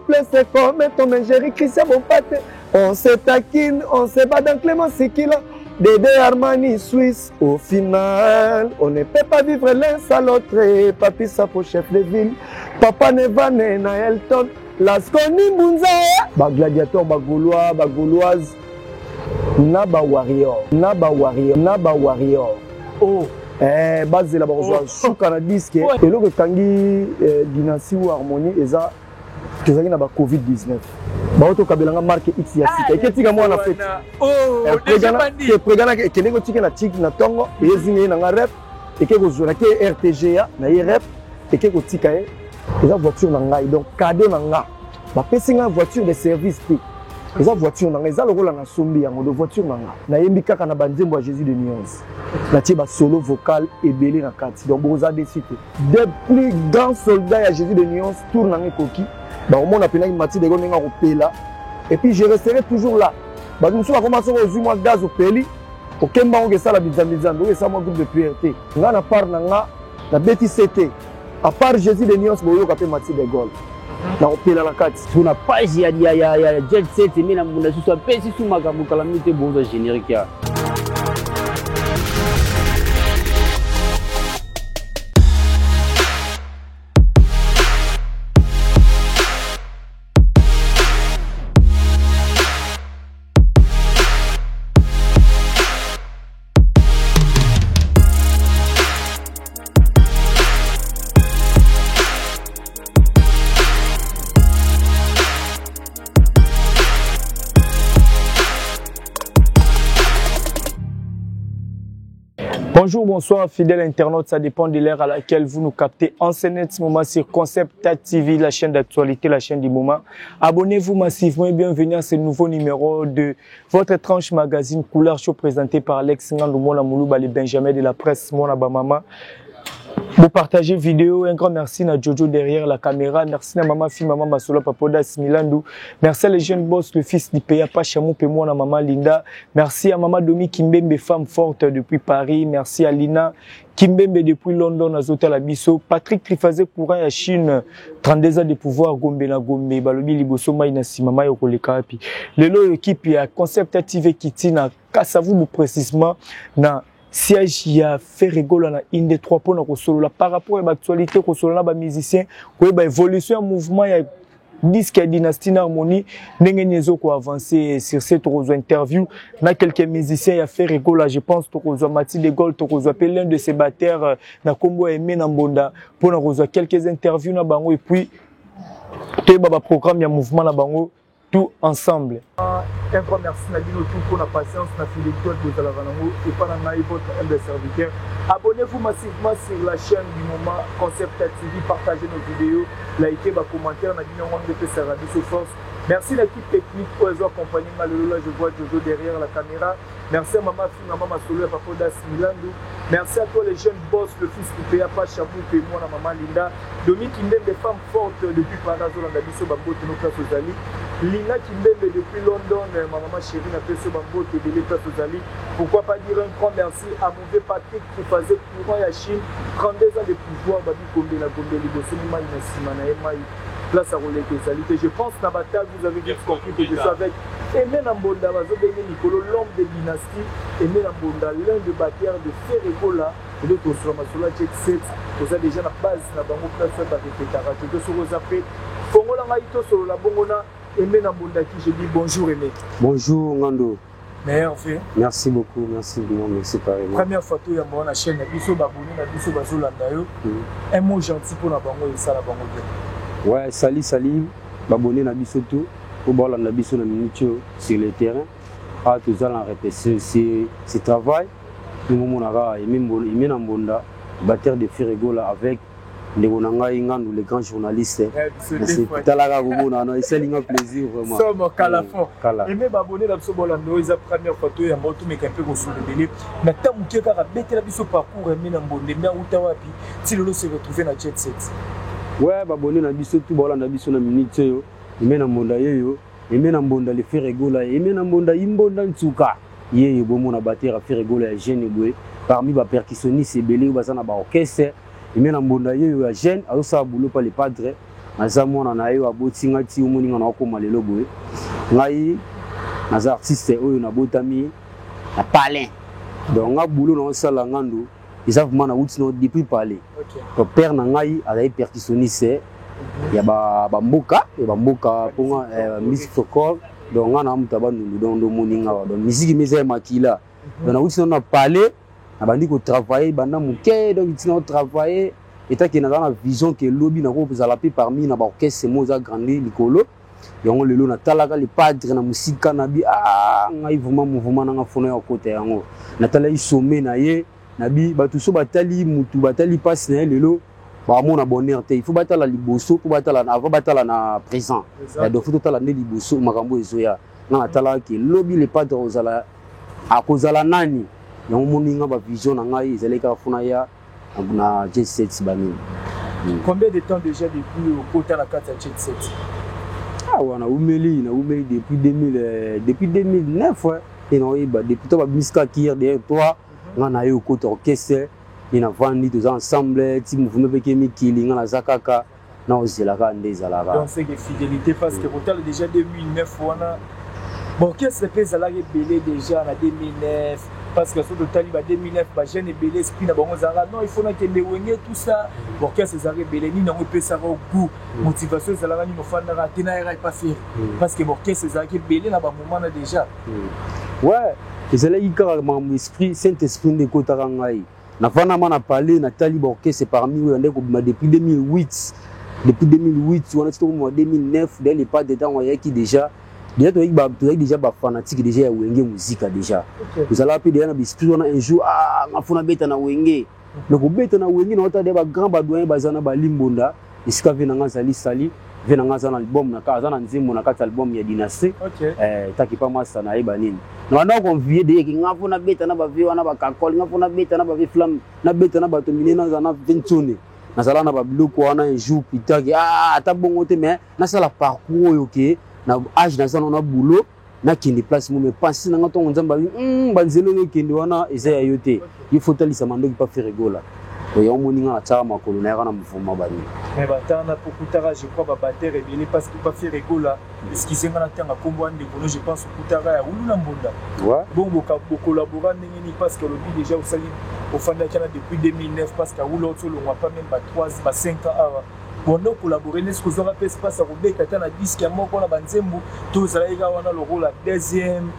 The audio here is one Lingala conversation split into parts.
couple, c'est comme ton ingérie Christian Bonpate. On se taquine, on se bat dans Clément Sikila. Dédé Armani Suisse, au final, on ne peut pas vivre l'un sans l'autre. Papi Sapo, chef de ville, Papa Nevane, na Elton, Lasconi Bunza. Ba gladiateur, ba gaulois, ba gauloise, Naba warrior, Naba warrior, Naba warrior. Oh, base la barzoa, souka na disque, et l'autre tangi dynastie ou harmonie, et ça, que ça n'a pas Covid-19. Baoto kabelanga marque X ya sika eketika mwana fete oh déjà pregana keleko tika na tik na tongo ezine na rep ekeko zona ke RTGA na rep ekeko tika eza voiture na ngai donc cadeau na nga ba pesinga voiture de service ti eza voiture na ngai eza lokola na sombi yango de voiture na nga na yembi kaka na banzembo ya Jésus de nuance na tie ba solo vocal ebele na kati donc boza décité des plus grands soldats ya Jésus de nuance tourne na koki. Bah, au moins, on a pénal Mati de Goninga au Pela. Et puis, je resterai toujours là. Bah, nous sommes commencé à jouer moi gaz au Peli. Au Kemba, on a ça la bizarre. Donc, ça, mon groupe de PRT. On a part la BTCT. À part Jésus de Nyons, on a appelé Mati de Gaulle. On a Pela la carte. On n'a pas il y a Jet Set, mais on a sous un petit sous ma calamité, bon, générique. Bonjour, bonsoir, fidèles internautes, ça dépend de l'ère à laquelle vous nous captez. En ce moment sur Concept TV, la chaîne d'actualité, la chaîne du moment. Abonnez-vous massivement et bienvenue à ce nouveau numéro de votre tranche magazine Couleur Show présenté par Alex Ngandou Mona Moulouba, les Benjamin de la presse, Mona Bamama. Vous partagez vidéo, un grand merci à Jojo derrière la caméra, merci à maman fille, maman Masola Papodas Milandou, merci à les jeunes boss, le fils d'Ipéa Pachamou Pémou, à maman Linda, merci à maman Domi Kimbembe, femme forte depuis Paris, merci à Lina Kimbembe depuis London, à Zota Labiso, Patrick Trifazé Courant à Chine, 32 ans de pouvoir, Gombe na Gombe, Balobi Liboso Maïnasi, Mama Yokoleka, puis l'élo équipe, il y a Concept TV Kitina, Kassavou précisément, na siège il a fait rigoler na inde 3 points na solo par rapport à l'actualité ko solo na ba musicien ko ba évolution mouvement ya disque dynastie harmonie ndenge nezo ko avancer sur cette interview na quelques musiciens ya fait rigoler je pense to ko Mati de Gaulle to ko l'un de ses batteurs na Kombo Aimé na Mbonda pour na ko quelques interviews na bango et puis te ba programme ya mouvement na bango tout ensemble. Un grand merci Nadine pour la patience, la fidélité de la Vanango et par votre humble serviteur. Abonnez-vous massivement sur la chaîne du moment Concept TV, partagez nos vidéos, likez, commentaires, Nadine on va faire ça sous force. Merci l'équipe technique pour les accompagner. Là, je vois Jojo derrière la caméra. Merci à maman fille, maman Masolo, papa Das Milandou. Merci à tous les jeunes boss, le fils du PA Pachamou et moi, la maman Linda. Domi Kimbembe, des femmes fortes depuis Panazo, la Biso Bambo, nos places aux amis. Lina Kimbembe depuis London, ma maman chérie, n'a pas ce Bambo, qui est des places aux amis. Pourquoi pas dire un grand merci à mauvais Patrick qui faisait courant à Chine, 32 ans de pouvoir, Babi Gombe, la Gombe, Liboso, Maï, Nassimana, Maï. Place à rouler des salités. Je pense que Nabata, vous avez bien compris que je suis avec Aimé Nambonda, Nicolo, l'homme de dynastie, Aimé Nambonda, l'un de batteurs de Ferregola, et de Tosramasola Jet Set. Vous avez déjà la base, la banque place avec les karatés. De ce que vous appelez, Fongola Maïto sur la Bongona, Aimé Nambonda qui je dis bonjour Aimé. Bonjour Ngando. Merci. Merci beaucoup, merci beaucoup, merci pareillement. Première photo, il y a mon chaîne, Biso Babouni, Biso Bazolandayo. Un mot gentil pour la banque et ça la banque. Ouais, sali, babonné na biso tout, pour voir la biso na minute sur le terrain. Ah, tout ça en répétition, c'est travail. Nous mon aga, et même Nambonda, batteur de Ferregola avec les Ngandou, les grands journalistes. C'est talaga gomona, non, c'est un plaisir vraiment. Somme calafon. Et même abonné la biso bolando, ils a première photo et moto mais un peu go sur le délai. Na tamu ki ka bête la biso parcours et Nambonda, mais utawapi, si le se retrouver na Jet Set. Ouais, babonné na biso tout bola na biso na minute yo, Aimé Nambonda yo, Aimé Nambonda le Ferregola, Aimé Nambonda imbonda ntuka. Ye bomo na batteur Ferregola ya jeune boy, parmi ba percussionniste belé ou bazana ba orchestre, Aimé Nambonda yo ya jeune, alors ça boulot pas les padres, naza mwana na yo abotinga ti omoninga na okoma lelo boye ngai naza artiste oyo nabotami na palais donc nga boulot na osala ngando eza vraiment na wuti no depuis palais donc père na ngai azali percussionniste ya bamboka mponga musique folklore donc nga na mutu abanundu donc ndomoninga donc musique meza ya makila donc na wuti no na palais nabandi kotravaille banda moke donc tina otravaille etaki naza na vision ke lobi nakozala mpe parmi na baorchestre mo oza grandi likolo yango lelo natalaka le padre na musika na bi ngai vraiment mouvement nanga fona ya kota yango natalaki sommet na ye na bi bato so batali mutu batali passe na ye lelo bamona bonheur te il faut batala liboso po batala avant batala na présent donc faut totala nde liboso makambo ezoya nga natalaki lobi le padre akozala nani yango moninga ba vision na ngai ezalaki kaka fona ya na Jet Set Bani. Combien de temps déjà depuis au côté la carte Jet Set? Na umeli depuis 2009 ouais. Et non depuis toi musique qui est derrière toi, on a eu au côté orchestre, il a vendu tous ensemble, ti mouvement avec Mikili, on a zakaka, na ozela ndé zalaka. Donc c'est que fidélité parce que total déjà 2009 on a bon qu'est-ce que c'est là belé déjà en 2009 parce que sur le Taliban 2009 ba jeune belé esprit na bango zanga non il faut na kende wenge tout ça bon qu'est-ce que ça belé ni na peut ça au goût motivation ça là ni no fanda raté na era pas faire parce que bon qu'est-ce que ça belé na ba moment na déjà ouais c'est là il carrément esprit Saint-Esprit de kotaka ngai na fana mana parler na Taliban orchestre parmi eux ndeko depuis 2008 on est au 2009 dès les pas dedans on qui déjà déjà fanatique déjà ya wenge musique déjà vous allez appeler déjà na bisprit on un jour ngafuna beta na wenge le ko beta na wenge na otade ba grand badoyen bazana ba limbonda iska venanga sali venanga za na album na kaza na nzimbo na kata album ya Dynasty taki pa masa na iba nini na wana convier de ngafuna beta na ba viwa na ba kakol ngafuna beta na ba flam na beta na ba tomine na za na ventune na sala na ba biloko wana un jour pitaki ata bongo te mais na sala parcours yoke na âge na sana na boulot na kindi place mo me penser na ngato nzamba banzelo yo kindi wana eza ya yote il faut talisa mando ki pas faire rigola et on moninga na tsara makolo na yana mfuma bani mais batana pour kutara je crois ba battere bien parce que pas faire rigola ce qui senga na tanga kombo ande kono je pense kutara ya uluna mbonda ouais bon bo collaborer ndenge ni parce que le but déjà au sali au fanda kana depuis 2009 parce que ulo tsolo on pas même ba 3 ba 5 ans bon donc collaborer n'est-ce que ça peut se passer à Rebecca tana disque à moko na banzembu tout ça là wana le rôle la deuxième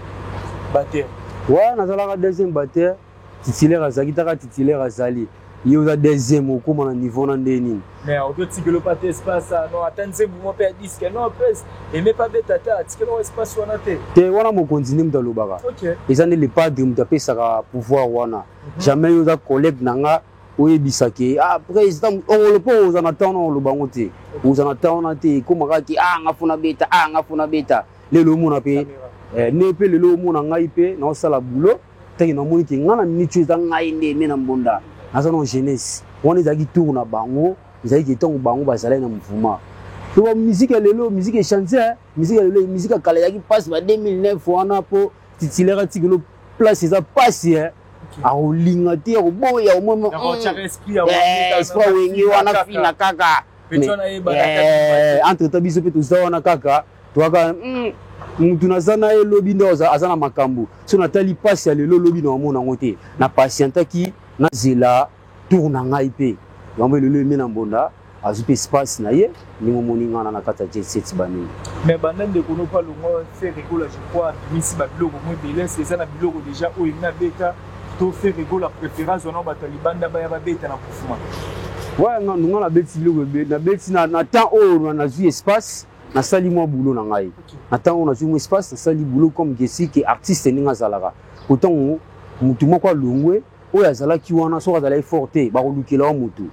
batteur ouais na la deuxième batteur titulaire azaki taka titulaire azali yo za deuxième au comme na niveau na ndeni mais au deux tigelo pas espace non attendez moi pas disque non presse et mais pas beta ta tigelo espace wana te wana mo continuer mtalobaka OK ezane le pas de mtapesa ka pouvoir wana jamais yo za collègue nanga oyebisaki président on le pose en attendant le bango te vous en attendant te comme kaki ngafuna beta lelo mona pe ne pe lelo mona ngai pe na osala boulot te na moni ki ngana minute za ngai nde me na mbonda na non jeunesse on ezaki tour na bango ezaki tongo bango bazala na mvuma to musique lelo musique chanter musique lelo musique kala yaki passe ba 2009 wana po titulaire tikelo place eza passe aolinga te oboya omomo esprit wengi wana fina kaka entre tabiso pe tuza wana kaka toaka mutu nazana ye lobi ndo azana makambo so natali pasi ya lelo lobi na omona ngo te na patientaki na zela tour na ngai pe yambo lelo emena mbonda azupe espace na ye ningo moninga na kata Jet Set Bani mais banande kono pa longo faire rigola je crois misi ba biloko mo belé c'est ça na biloko déjà o ina beta to faire rigola préférence on ba talibanda ba ya ba beta na kufuma ouais nga na beti biloko na beti na temps o na zu espace na sali mo boulot na ngai na temps on a zu mo espace na sali boulot comme gesi que artiste ninga zalaka autant mutu moko longwe oya zala ki wana so zala forte ba kolukela mutu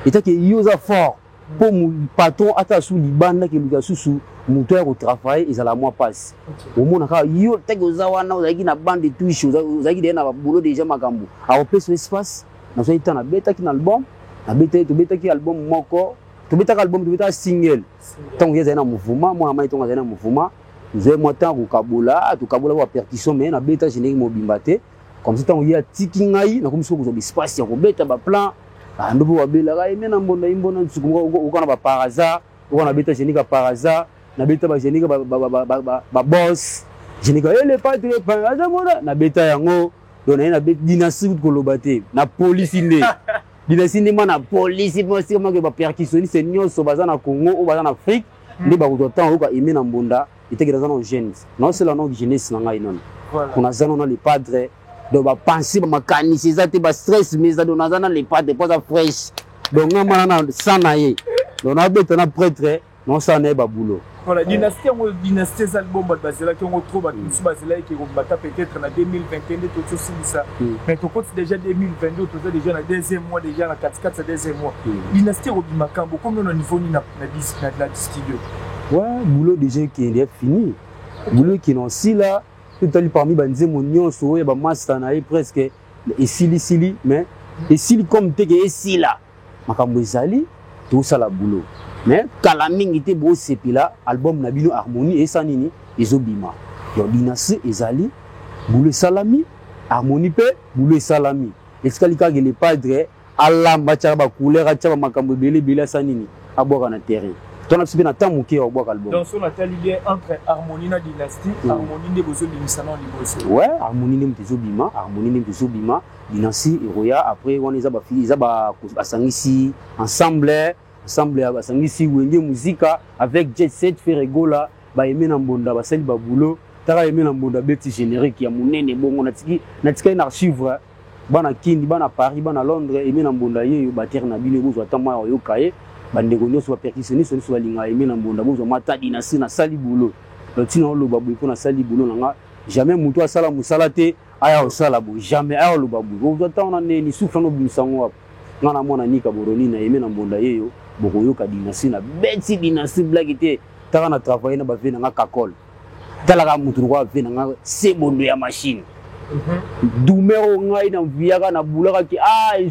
etake yoza fort pour mon patron ata sous libanda ke luka susu mutu ya ko travailler ezala moi passe au mona ka yo teke ozawana ozaki na bande touche ozaki de na boulot déjà makambo a place espace na so itana beta ki na album na beta ki album moko to beta ka album to beta single tant que na mouvement moi mai tonga na mouvement j'ai moi temps ko kabola to kabola wa percussion mais na beta générique mobimba te comme ça tant il y a tiki ngai na comme ça ko espace ya ko beta ba plan ndobo wa bela ga imena mbonda imbona tsukunga ukana ba par hasard on a bêta génique par hasard, na bêta ba génique ba boss, génique les patriotes par hasard na bêta yango, donc na bêta dynastie ko lobate, na police inde. Dynastie inde na police mo si comment que ba percussionniste nyonso baza na Congo ou baza na Afrique, ndi ba ko temps ko aimer na mbunda, était dans nos jeunes. Non c'est la non jeunesse na ngai non. On a zano na les padres donc ba penser ba mécanicien ça te ba stress mais ça donne zana les padres pas ça fresh. Donc on a sana ye. Donc on a besoin d'un prêtre, non ça n'est pas boulot. Voilà, dynastie album basela qui on trouve tous basela qui on peut-être en 2021 tout ça ça. Mais tout compte déjà 2022 tout ça déjà dans deuxième mois déjà dans 4 ça deuxième mois. Dynastie au Bimakambo combien au niveau ni na la studio. Ouais, boulot déjà qui est fini. Boulot qui non si là tout à l'heure parmi banze mon nyonso et ba master na presque et sili mais et sili comme te que si là. Makambo ezali tout ça la boulot. Mais kalamingi te bo sepila album na bino harmonie et sanini ezobima. Yo dynastie ezali boulot salami harmonie pe boulot salami. Eskalika que les padres alla macha ba couleur acha makambo bele sanini aboka na terrain. Ton absibé na temps moké au boka album. Donc son atali lien entre harmonie na dynastie, harmonie de bozo bimisana liboso. Ouais, harmonie ne mtezobima, harmonie ne mtezobima, dynastie eroya après on eza ba fili eza ba basangisi ensemble ya basangisi wenge musika avec Jet Set Ferregola ba yeme na mbonda ba sali ba boulot, tara yeme na mbonda beti générique ya munene bongo na tika na archive bana Kindi bana Paris bana Londres yeme na mbonda yeyo ba terre na bino bozo atama yo kaye. Bandeko nyonso ba percussionniste nyonso balinga aimé na mbonda bozo mata dynastie na sali boulot tina oloba boy pona sali boulot nanga jamais mutu asala musala te aya osala bo jamais aya oloba boy bozo tana ni souffle no bisango wapo ngana mona nika boroni na aimé na mbonda yeyo boko yoka dynastie na beti dynastie blague te taka na travailler na ba ve nanga kakol talaka mutu ko ve nanga sebondo ya machine dumero ngai na viaka na bulaka ki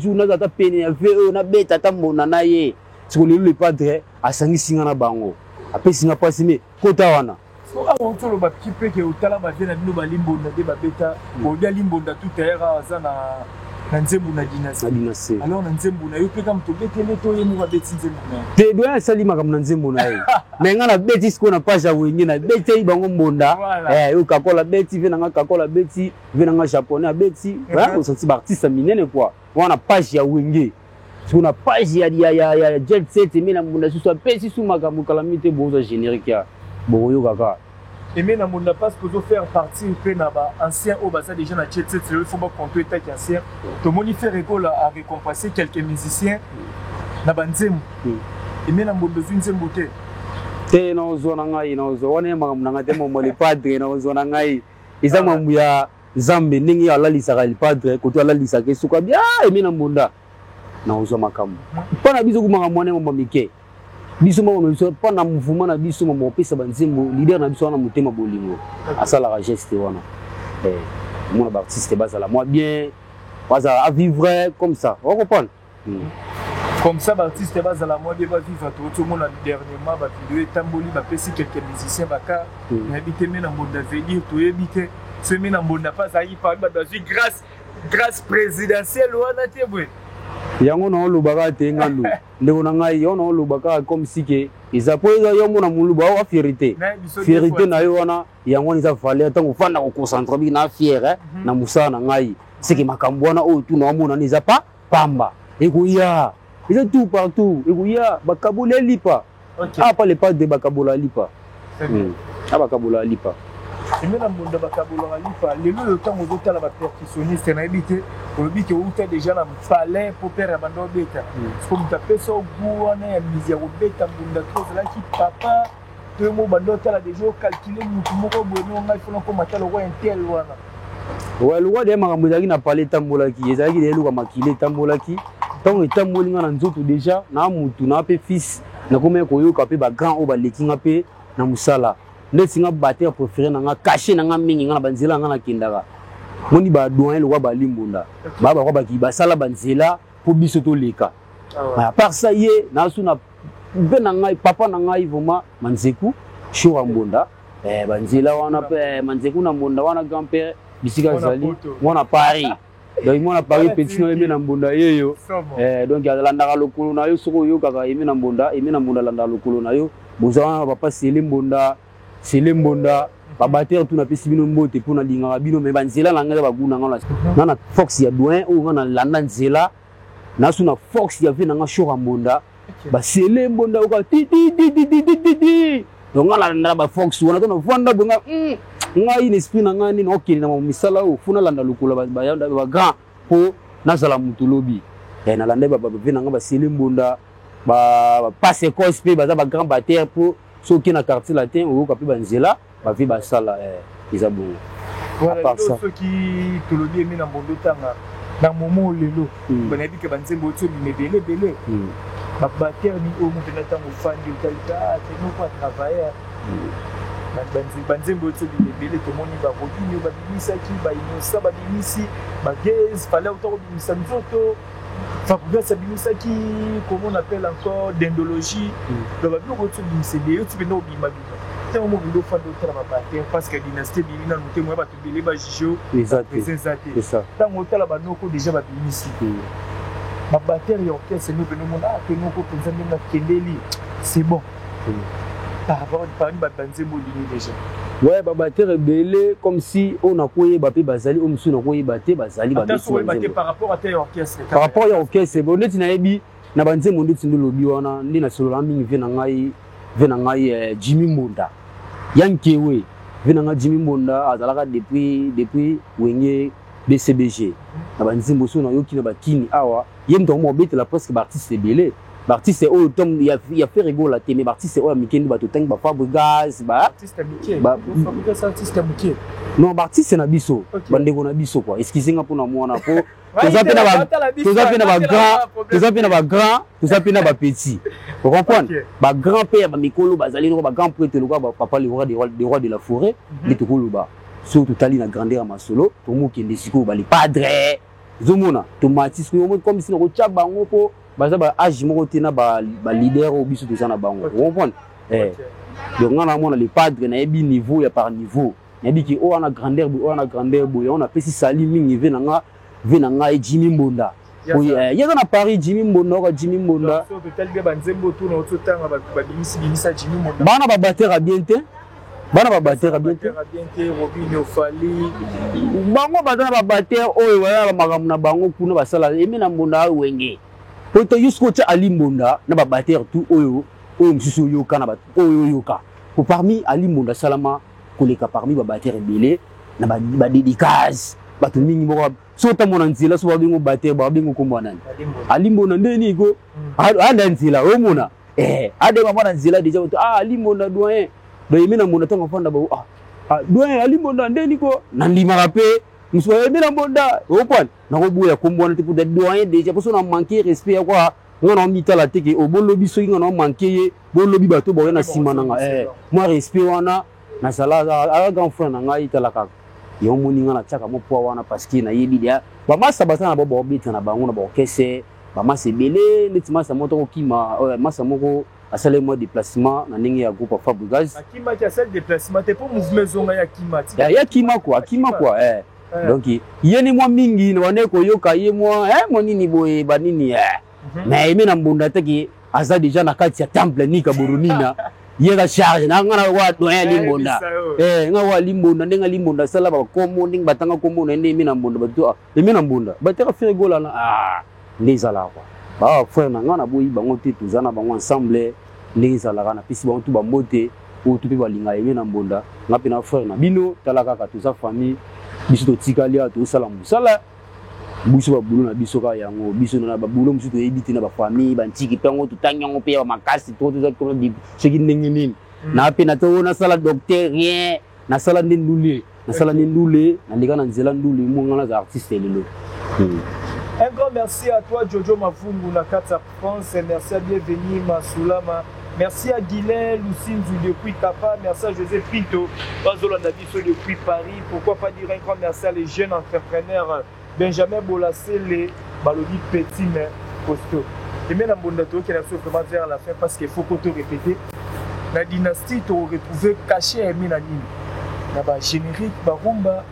jour na ta pene ya ve na beta ta mbona na ye. Si le padre a sangi singana bango après singa pasi me kota wana so on tolo ba kipe ke utala ba vena bino ba limbonda de ba beta o dia limbonda tout terra za na nzembu na dynastie alors na nzembu na yo pe kam to betele to ye mu ba beti nzembu na te doya salima kam na nzembu na ye mais ngana beti sko na page wengi na beti bango mbonda yo kakola beti vena nga kakola beti vena nga japonais beti on senti ba artiste minene quoi wana page ya wengi. Sur la page il y a Jet Set et na munda sur pesi sous makambo calamité bozo générique ya boyo kaka et na munda parce que zo faire partie pe na ba ancien au basa déjà na Jet Set il faut pas compter ta ancien to moni faire école a récompensé quelques musiciens na banzemu et na munda zunzemu te na zona ngai na zo wana makambo ngate mo le padre na zona ngai isa mambu ya zambe ningi ala lisaka le padre ko to ala lisaka suka bien et na munda na ozo makambo pana biso ku makambo ne mo mike biso mo biso pana mouvement na biso mo pesa banzembo leader na biso na motema bolingo asala ka geste wana mon artiste bazala moi bien bazala à vivre comme ça on comprend comme ça artiste bazala moi bien va vivre tout le monde dernièrement ba vidéo tamboli ba pesi quelques musiciens baka habité na mbonda veut dire to habité semi na mbonda pas ça y parle ba grâce présidentielle wana te bwe yango na olubaka te ngandu ndeko na ngai yo na olubaka comme si ke izapoeza yo mona muluba wa fierté na yo wana yango ni za valeur tango fanda ko concentrer bi na fier na musana na ngai seke makambo wana o tu na mona ni za pa pamba ekuya ils tout partout ekuya bakabola lipa apa le pas de bakabola lipa bakabola lipa na mbonda bakabola lipa lelo le temps aux hôtels ba percussionniste na habité olobi ke uta déjà na palais pour père bando beta comme ta pesa obuana ya misère beta mbonda trop là qui papa tout mo bando tala déjà calculer mutu moko bono ngai fona ko matala ko intel wana ouais le roi de makambo zaki na palais tambola ki ezaki de luka makile tambola ki tant etamboli nga na nzoto déjà na mutu na pe fils na komé ko yoka pe ba grand o ba lekinga pe na musala ndesi nga batteur préféré na nga caché na nga mingi nga na banzela nga na kindaka moni ba doyen le roi ba limbonda ba ko ba ki ba sala banzela pour biso to leka à part ça yé na suna be na ngai papa na ngai vraiment manzeku shura mbonda banzela wana pe manzeku na mbonda wana grand-père bisika zali wana Paris donc moi na Paris petit no na mbunda yeyo donc alandaka lokolo na yo soko yo kaka emi na mbunda landa lokolo na yo bozana papa sele mbunda babateur tout na pesi bino mbote pour na lingaka bino mais banzela na ngala baguna ngala na fox ya doyen ou ngana landa nzela na suna fox ya vena nga shora mbunda ba sele mbunda uka ti donc ngala landa ba fox wana to na vanda bonga ngai esprit na ngani na okeli na misala o funa landa lokolo ba grand po nazala mutulobi na landa ba vena nga ba sele mbunda ba passe cospe ba grand batteur pour soki na quartier latin ou ka pe banzela ba vie ba sala bon voilà ceux qui te le dit na mbondo tanga na momo lelo bana bi ke banzembo to bi mebele bele ba batteur ni o mo pena tango fandi utalika te no pas travailler banzembo to bi mebele to moni ba rodinyo ba dimisa ki ba inosa ba dimisi ba gaz fallait autant dimisa nzoto Fabrice Sabinisa qui, comment on appelle encore, d'endologie, le babi au retour du CD, tu peux nous oublier. C'est un moment où on fait d'autres rabatteurs parce que dynastie Bilina nous témoigne pas tout les bajijo. C'est ça. Tant on t'a là-bas nous déjà babi ici. Rabatteurs et orchestre nous venons là que nous pensons même la Kendeli. C'est bon. Par rapport à Banzembo déjà. Ouais, babateur belé comme si on a quoi bapé bazali on sou na quoi baté bazali baté par rapport à tes orchestre. Par rapport à orchestre, bon net na yebi na banzembo ndeti ndolobi wana ndi na solo mingi vena ngai Jimmy Mbonda. Yankewe vena ngai Jimmy Mbonda azalaka depuis wenye BCBG. Na banzembo so na yoki na bakini awa yem to mo betela presque artiste belé. L'artiste est au tom il a fait rigoler la télé mais l'artiste est au Mickey ba to tang ba Fabregas ba artiste Mickey ba Fabregas artiste Mickey non artiste na biso bandeko na biso quoi excusez nga pona mwana po toza pena ba petit vous comprenez ba grand père ba mikolo bazali no ba grand prêtre le ba papa le roi de la forêt les tokolo ba surtout tali na grandeur masolo to mo kende siko ba les padre zomona to matis comme si no cha bango po baza ba âge moko tina ba leader au biso tozana bango vous comprenez donc on a les padres na yebi niveau ya par niveau yebi ki o ana grandeur boy on a pesi sali mingi venanga Jimmy Mbonda oui yeza na Paris Jimmy Mbonda so total be banzembo tourna ototanga ba binisa Jimmy Mbonda bana ba batteur a bien te Robinho Fali bango bazana ba batteur oyo wala makamuna na bango kuna basala emena Mbonda wenge poto jusqu'au Ali Mbonda na ba batteur tout oyo msusu yoka na ba oyo yoka pour parmi Ali Mbonda salama koleka parmi ba batteur belé na ba dédicace bato mingi moko so ta mona nzela so ba bingo batteur ba bingo kombo nani Ali Mbonda ndeni go anda nzela o mona ade ba mona nzela déjà Ali Mbonda doyen do yemina Mbonda tonga fanda ba doyen Ali Mbonda ndeni go nandima rapé Monsieur Mbonda Mbonda au point na ko buya ko mbona tipo de doyen déjà parce qu'on a manqué respect quoi on a mis la teke au bon lobby so on a manqué bon lobby bato bo na simana moi respect wana na sala a grand frère na ngai talaka yo moni ngana chaka mo po wana parce que na yebi dia ba masa basana ba bo bit na bango na ba kese ba masa belé neti masa moto kima masa moko asale mo déplacement na ndenge ya groupe Fabregas akima ki asale déplacement te pour mouvement zonga ya kima quoi donc yeni mwa mingi na wane ko yoka ye mwa monini boye banini mais yemi na Mbonda teki aza déjà na kati ya temple ni ka borunina yega charge na ngana wa doyen Limbonda nga wa Limbonda ndenga Limbonda sala ba komo nding batanga komo na yemi na Mbonda bato yemi na Mbonda bateka faire gola na ndezala kwa ba frère na ngana boyi bango te tuzana bango ensemble ndezala kana pisi bango tu ba mote o tu pe balinga yemi na Mbonda ngapi na frère na bino talaka ka tuza famille biso to tikalia to sala musala biso ba bulu na biso ka yango biso na ba bulu musu to ebiti na ba famille ba ntiki pengo to tanyango pe ba makasi to ko di seki ndenge nini na pe na to na sala docteur rien na sala ndule na ndika na nzela ndule mo ngana za artiste lelo. Un grand merci à toi Jojo Mavungu na Kata France, merci à Bienvenue Masoulama. Merci à Guilain Lucinzu depuis Kapa, merci à José Pinto, Bazola Nabiso depuis Paris. Pourquoi pas dire un grand merci à les jeunes entrepreneurs Benjamin Bolassé, les Balodi Petit mais costaud. Et même dans Bondato qui est vraiment vers la fin parce qu'il faut qu'on te répète. La dynastie, tu retrouvé caché et mis la ligne. Là-bas, générique, Barumba,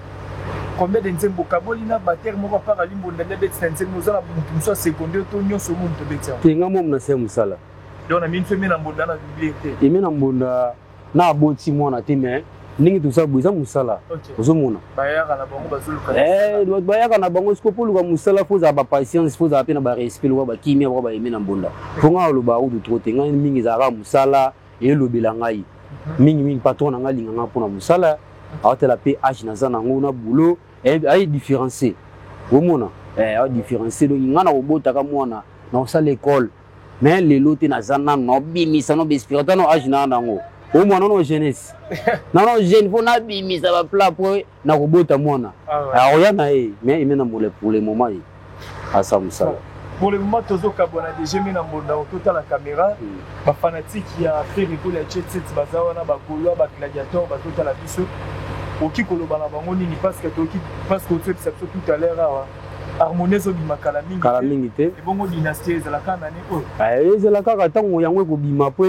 combien de nzembo kabolina bater moko par alimbo ndende bet nzembo za mutu so secondaire to nyonso mutu betia tenga mom na se musala donc na min femi na mbonda na bibliothèque imi na mbonda na aboti mwana te mais ningi tout ça buza musala ozomona bayaka na bango bazuluka bayaka na bango sikopo luka musala foza ba patience foza pe na ba respect luka ba kimia ba imi na mbonda fonga loba udu trop tenga mingi za musala et lobela ngai mingi patron na ngai linga mpona musala awatela pe age naza nango na boulot ay différencier omona ay différencier donc ngana kobotaka mwana na osala école mais lelo te naza nano na obimisa no bespirata no age na nango omwana no jeunesse non jeune fo na bimisa ba plat po na kobota mwana aoya na ye mais imena mole pour le moment asa musala pour le moment tozo kabona déjà mis na mbonda total la caméra ba fanatique ya faire école ya chet bazawa na ba golo ba gladiateur ba total la biso oki koloba na bango nini parce que au fait ça tout à l'heure harmonieuse bima kala mingi te bongo dynastie za la kana ni ko za la kaka tango yango ko bima po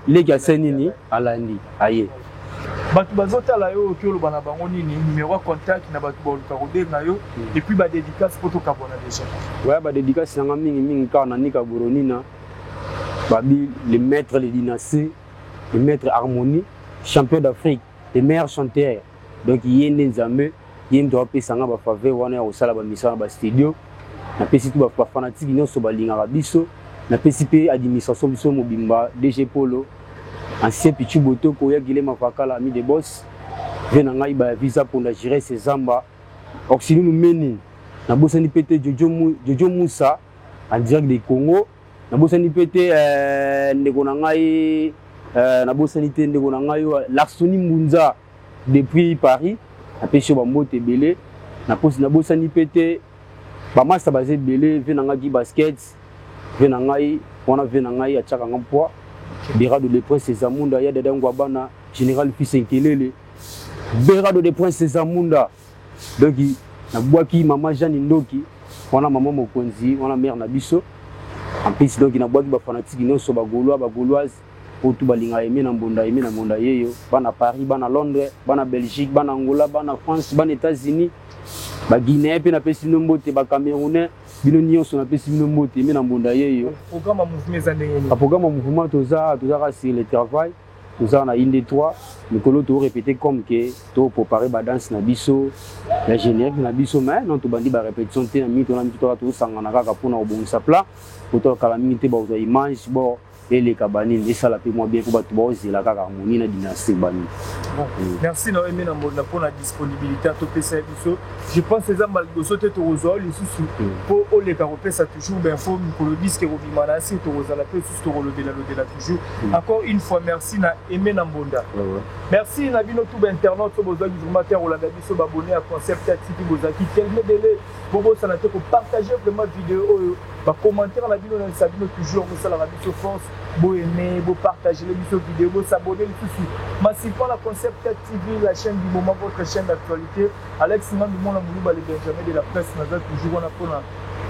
leki ya senini alandi aye batu bazotala yo oki koloba na bango nini numéro de contact na batu ba luka na yo et puis ba dédicace pour to kabona déjà ouais ba dédicace nga mingi ka na nika boronina babi le maître de dynastie le maître harmonie champion d'Afrique les meilleurs chanteurs donc yende nzambe yendo apesanga ba faveur wana ya osala ba mission na ba studio na pesi tu ba fanatique nyonso balingaka biso na pesi pe administration biso mobimba DG Polo ancien Pichu Botoko ya Guilhem Mafakala ami de boss vena ngai ba visa pour la gérer ses zamba oxyni nous meni na bosani pété Jojo Moussa en direct de Congo na bosani pété ndeko na ngai na bosani te ndeko na ngai Larsoni Mbunza depuis Paris na pesi ba mbote belé na posi na bosani pété ba master basé belé vena ngai basket vena ngai wana vena ngai achaka ngampoa Berado de Prince Zamunda ya dada ngwabana général fils Nkelele Berado de Prince Zamunda donc na bwaki mama Jeanne Ndoki wana mama mokonzi wana mère na biso en plus donc na bwaki ba fanatique nyonso ba gauloise pour tout balinga eme na mbonda yeyo bana Paris bana Londres bana Belgique bana Angola bana France bana États-Unis ba Guinée pe na pesi nombote ba Camerounais bino nyonso na pesi bino mbote eme na mbonda yeyo programme mouvement za ndenge a programme mouvement toza sur le travail toza na inde 3 mikolo to répéter comme que to préparer ba danse na biso la générique na biso mais non to bandi ba répétition te na mi to na mi to sangana kaka pona obongisa plat pour to kala mingi te ba oza image bon et les cabanines et ça la paix moi bien pour battre boss la kaka harmonie na dynastie bani. Merci na emi na mbona pour la disponibilité to pesa biso. Je pense que ça malgré sauter to rozol lisusu pour o les caropesa toujours ben faut pour le disque robimana si to rozala pe sus to le toujours. Encore une fois merci na emi na mbonda. Merci na bino tout internaute to bozo informateur ou la biso abonné à concept TV bozaki tellement délai bobo ça na te ko partager vraiment vidéo ba commentaire na bino na sabino toujours vous ça la biso force beau aimer, beau partager les vidéos, beau s'abonner, tout suite. Massivement la Concept TV, la chaîne du moment, votre chaîne d'actualité. Alex Sinan du monde, les Benjamin de la presse, nous avons toujours un appel.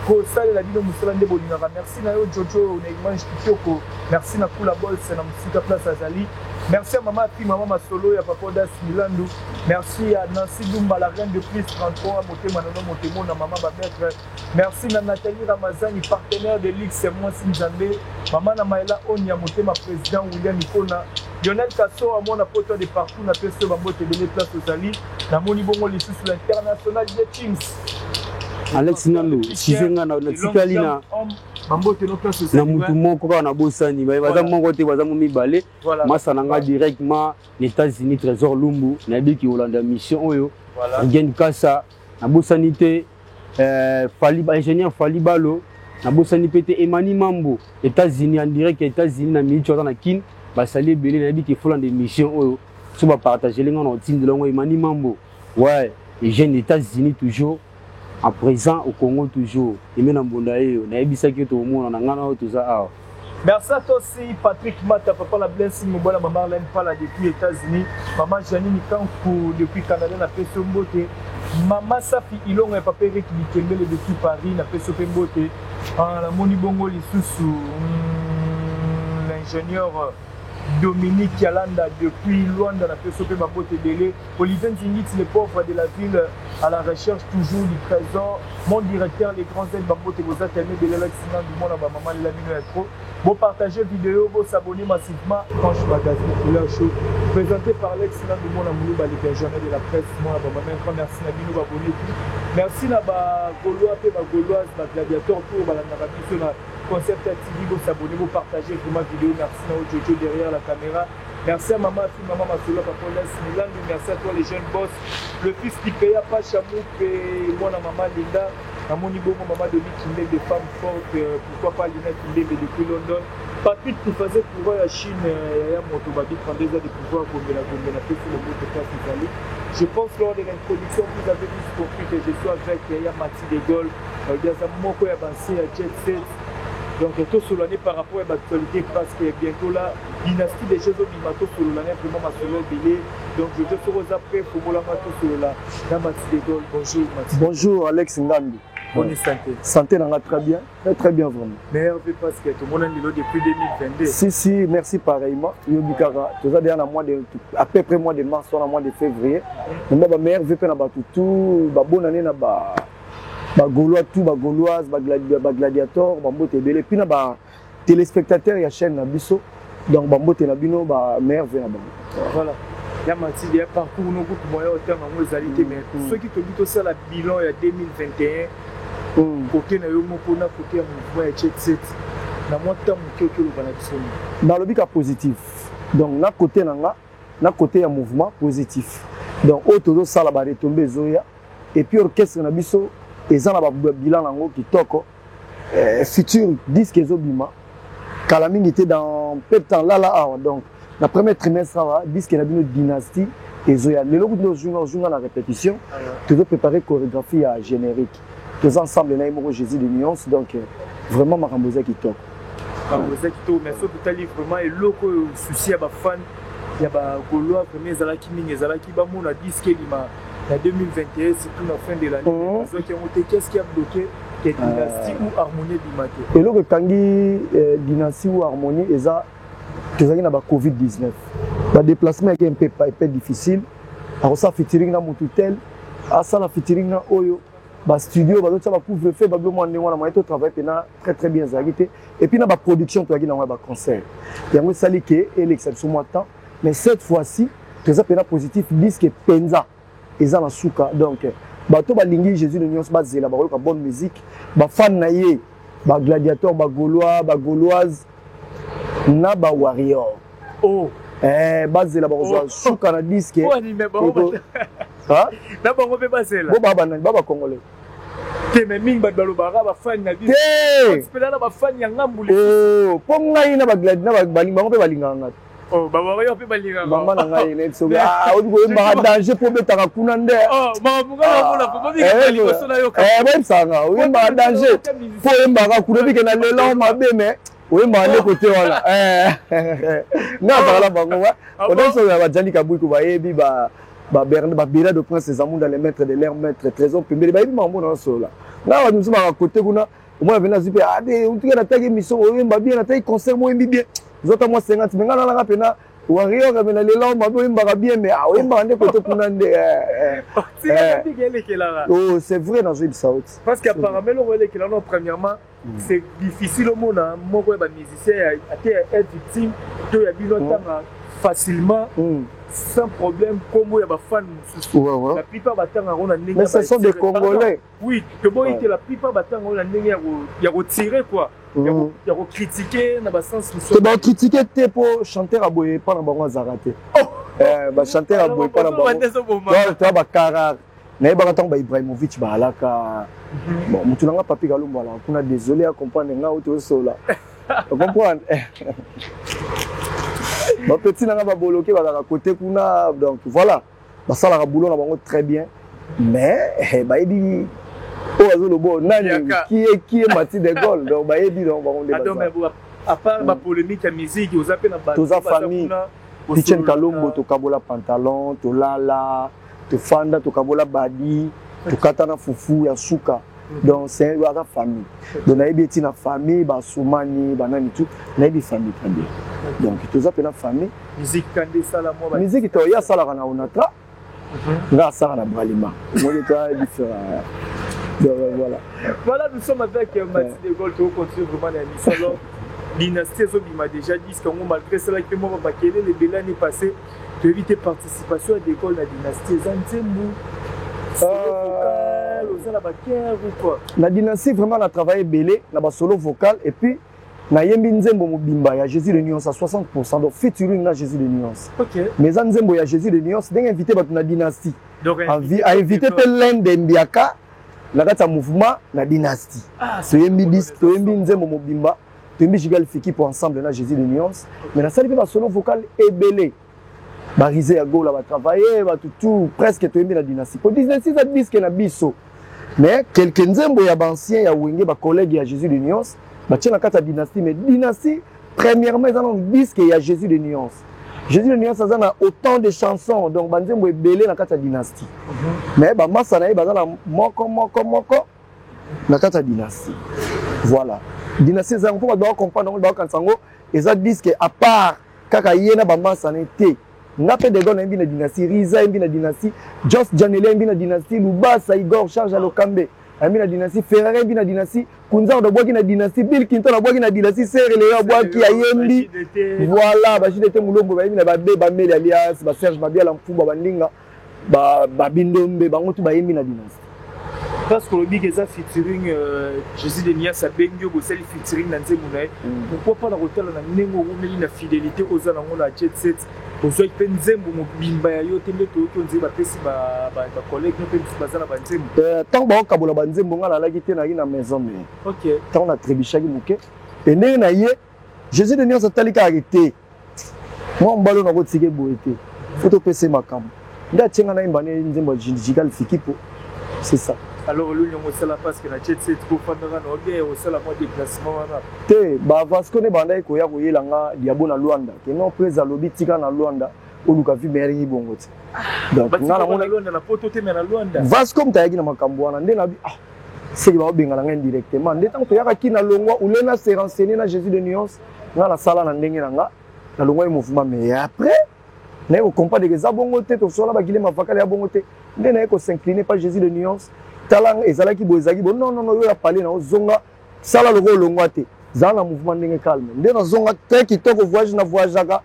Kosala la bino musolande bolinga. Merci na yo Jojo na image kitoko. Merci na Kula Bols na musika place Azali. Merci à maman Pi maman Masolo ya papa Das Milandu. Merci à Nancy Dumba la reine de plus 33 motema na maman ba maître. Merci na Nathalie Ramazani partenaire de Ligue c'est moi Sinzambe. Maman na Maïla Onya motema président William Ikona. Lionel Kasso à mon apôtre de partout na peso ba mbote de place Azali. Na moni bongo les sous l'international des Kings. Alex Nando, Chizenga na tikali na mutu moko kaka na bosani baza moko te baza mibale masa nanga directement les États-Unis Trésor Lumbu na biki Hollande mission oyo ngeni kasa na bosani te ingénieur Falibalo na bosani pete Emani Mambo États-Unis en direct États-Unis na milicho na kin basali belé na biki Hollande mission oyo so ba partager lenga na tindi longo Emani Mambo ouais les jeunes États-Unis toujours à présent au Congo toujours et même en Bondaï on a ebisaki to mona na ngana to za awa. Merci à toi aussi Patrick Mata papa la blessing mobola maman Len Pala depuis États-Unis maman Janine Kankou depuis Canada na peso mbote maman Safi Ilonga papa Eric Bikembele depuis Paris na peso mbote la moni bongo lisusu l'ingénieur Dominique Yalanda depuis Luanda, la personne qui m'a porté délai. Olivier Zingit, les pauvres de la ville, à la recherche toujours du trésor. Mon directeur, les grands aides, Babote, vous êtes aimé de l'élection du monde, ma maman, la mine trop. Vous partagez vidéo, vous s'abonnez massivement. Franche Magazine, couleur chaud. Présenté par l'excellent du monde, à l'hébergement de la presse. Moi, ma maman, grand merci, Nabino, abonné. Merci, Naba Gaulois, ma Gauloise, ma gladiateur, pour la Narabi, sur la Concept TV, vous s'abonnez, vous partagez pour ma vidéo. Merci à Jojo derrière la caméra. Merci à maman, fille, maman, Masolo, papa, Milan. Merci à toi, les jeunes boss. Le fils qui paye à pas Chamouk et moi, la maman Linda. À mon niveau, maman de Kimbe, des femmes fortes. Pourquoi pas Lina Kimbe depuis London. Patrick qui faisait pouvoir à Chine, il y a mon Tobabi, 32 ans de pouvoir comme la fait sur le mot de place italique. Je pense lors de l'introduction, vous avez tous compris que je suis avec Mathilde de Gaulle. Il y a un moment qui a avancé à Jet Set. Donc, tout sur l'année par rapport à l'actualité, parce que bientôt là, dynastie des Jeux Obimato sur l'année, vraiment ma solo délai. Donc, je te serai après pour moi, sur la Mathilde de Gaulle. Bonjour, Mathilde. Bonjour, Alex Ngambi. Bonne santé. Santé, n'a très bien, très bien vraiment. Meilleur vie parce que tout le monde est depuis 2022. Si, merci pareillement. Yobikara, tout ça déjà à peu près mois de mars, on a mois de février. On a meilleur vie pour tout, bonne année, Gaulois, tout, Gauloise, gladiateur, Bambote Belé. Puis, téléspectateurs, il y a chaîne Nabiso. Donc, Bambote Nabino, meilleur vie. Voilà. Il y a Mathilde, il y a parcours, nous, pour moi, au terme de réalité. Mais ceux qui te disent aussi la bilan, il y a 2021. Côté na yo moko na côté ya mouvement ya Jet Set na moi temps que le banakisoni dans le but positif. Donc na côté ya mouvement positif. Donc autour ça la ba retomber zoya et puis orchestre na biso eza na ba bilan nango kitoko futur disque ezobima kala mingi était dans peu de temps là donc la première trimestre là disque na bino dynastie ezoya lelo ku nos journaux la répétition tu dois préparer chorégraphie à générique. Tous ensemble, nous Jésus de nuances, donc vraiment ma rambosa qui toque. Rambosa qui toque, mais surtout vraiment et le souci à fan, il y a ba Gaulois premier zalaki mingi zalaki ba mon a disque lima en 2021 c'est tout la fin de l'année. Donc qu'est-ce qui a bloqué que dynastie ou harmonie du matin. Et le kangi dynastie ou harmonie eza tozaki na ba Covid-19. Ba déplacement est un peu difficile. Alors ça featuring na mututel, à ça la featuring na oyo. Bah studio bah ça va couvre fait bah moi on a travaillé très bien zagité et puis na ba production toi qui na ba concert il y a un sali que l'exception moi temps mais cette fois-ci très appelé positif disque penza eza na suka donc bah to ba lingi Jésus de Nyons ba zela ba ko bonne musique ba fan na ye ba gladiateur ba Gaulois ba Gauloise na ba warrior ba zela ba ko suka na disque ah d'abord on peut passer là baba congolais mais ming ba balobara ba fan na bi spela na ba fan ya ngambule po ngai na ba glad na ba balinga ko pe balinganga ba wa yo pe balinganga mama na ngai ne so o go ba danger po betaka kuna nde mama munga mona po bi ka balinga so na yo ka ba sanga o ba danger po emba ka kuna bi ke na lela mabe me o emba ne côté wala na bala bango wa o donc so ba jani ka buku ba yebi ba Bernard de Prince ses amours dans les maîtres de l'air maître trésor public ba yebi mambo na so la na nous sommes à côté kuna moi venir zipe ade on tika na tagi mission o emba bien na tagi concert mo embi bien zota moi 50 mais ngana na pena warrior ka na lela mabo emba bien mais o emba ande côté kuna nde oh c'est vrai dans une saute parce qu'apparemment le relais qu'il en premièrement c'est difficile au monde moko ba musicien a être victime to ya bino tanga facilement sans problème comme il y a des fans la plupart mais ce sont des Congolais oui que bon la plupart il y a retiré quoi il y a critiqué dans le sens c'est bon critiquer t'es pour chanter à boyer pas dans bon zaraté bah chanter à boyer pas dans bon donc tu vas Karar na ba tant ba Ibrahimovic ba alaka bon mutu nanga papi kalumba là on a désolé à comprendre nga auto sola tu comprends ma petit n'a pas bloqué à côté kuna donc voilà bah ça la boulot na bango très bien mais bah il dit oh azolo bon nani qui est Mathilde de Gaulle donc bah il dit donc on débat à part la polémique à musique aux appels na tous a famille Pichen Kalombo to kabola pantalon to lala to fanda to kabola badi to katana fufu ya suka Donc c'est la famille. Donc naïbi est une famille, bah soumani, banani tout, naïbi famille très bien. Donc tout ça la famille. Musique kande sala moi. Musique to ya sala kana onatra. Nga sala na bralima. Moi je dois différent. Donc voilà. Voilà, nous sommes avec Mathilde de Gaulle, qui continue vraiment l'émission. Alors, Dynastie, il m'a déjà dit que malgré cela, que moi, les belles années passées, tu évites participation à l'école de la Dynastie. La Dynastie, vraiment, on a travaillé belé, on a solo vocal, et puis, on a Nzembo Mobimba, il y a Jésus de Nuance à 60%, donc featuring à Jésus de Nuance. Mais Nzembo, il y a Jésus de Nuance, il a invité la Dynastie. A invité l'un des Mbiaka. La mouvement la dynastie. Toyembi disque, toyembi nzembo mobimba, toyembi jigal fiki pour ensemble na Jésus de Nuance. Mais la salle ba solo vocal est belé. Ba risé à Gola va travailler, ba tout presque toyembi la dynastie. Pour dynastie ça disque na biso. Mais quelques nzembo ya ancien ya wenge ba collègue ya Jésus de Nuance, ba tient na kata dynastie mais dynastie premièrement ils ont disque ya Jésus de Nuance. Jésus de Nuance a autant de chansons donc banzembo est belé na kata dynastie. Mais bah massa na bazala moko na kata dynastie. Voilà. Dynastie ça on peut comprendre donc quand sango et ça disque à part kaka yena ba massa na té. Ngape de gona mbi na dynastie, Riza mbi na dynastie, Just Janele mbi na dynastie, Lubasa Igor Charles Alokambe mbi na dynastie, Ferrari mbi na dynastie, Kunza do boki na dynastie, Bill Clinton na boki na dynastie, Serre le boki ya yembi. Voilà, ba jidete mulombo ba mbi na ba be ba meli alias, ba Serge Mabia la mfumba bandinga. Ba bindombe bango tu ba yembi na dynastie. Parce que le big est featuring Jésus de Nias a bengyo go sel featuring na nzembo na. Pourquoi pas na hotel na nengo rumeli na fidélité aux alangos na jet set. Ozo ipe nzembo mobimba ya yo tembe to to nzeba pesi ba collègue no pesi bazana ba nzembo. Tant ba kabola ba nzembo ngala la kité na ina maison mais. OK. Tant na trebichaki muke. Et ndenge na ye Jésus de Nias a talika arrêté. Moi mbalo na kotike boete. Photo pesi makambo. Nda tsenga na imbane nzembo jigal fikipo. C'est ça. Alors, l'union au la parce que la jet set pour prendre un bien au seul à moi déplacement. Te, bah, parce que les bandits qui ont eu l'anga diabo na Luanda, qui n'ont pris à l'objet tika na Luanda, ou nous avons vu mairie bongo. Donc, on a Luanda la poto te na Luanda. Vasco mtayaki na makambuana, ndé na bi ah, c'est qui va benga nga indirectement. Ndé tant que yaka ki na longwa ou lena se renseigner na Jésus de Nuance, nga la sala na ndenge nga, na longwa mouvement mais après, na yo comprendre que za bongo te to sola ba gile mavakala ya bongo te, ndé na ko s'incliner par Jésus de Nuance. Talang ezalaki bozaki bon non yo ya parler na zonga sala logo longwa te zana mouvement ndenge calme nde na zonga te kitoko voyage na voyageaka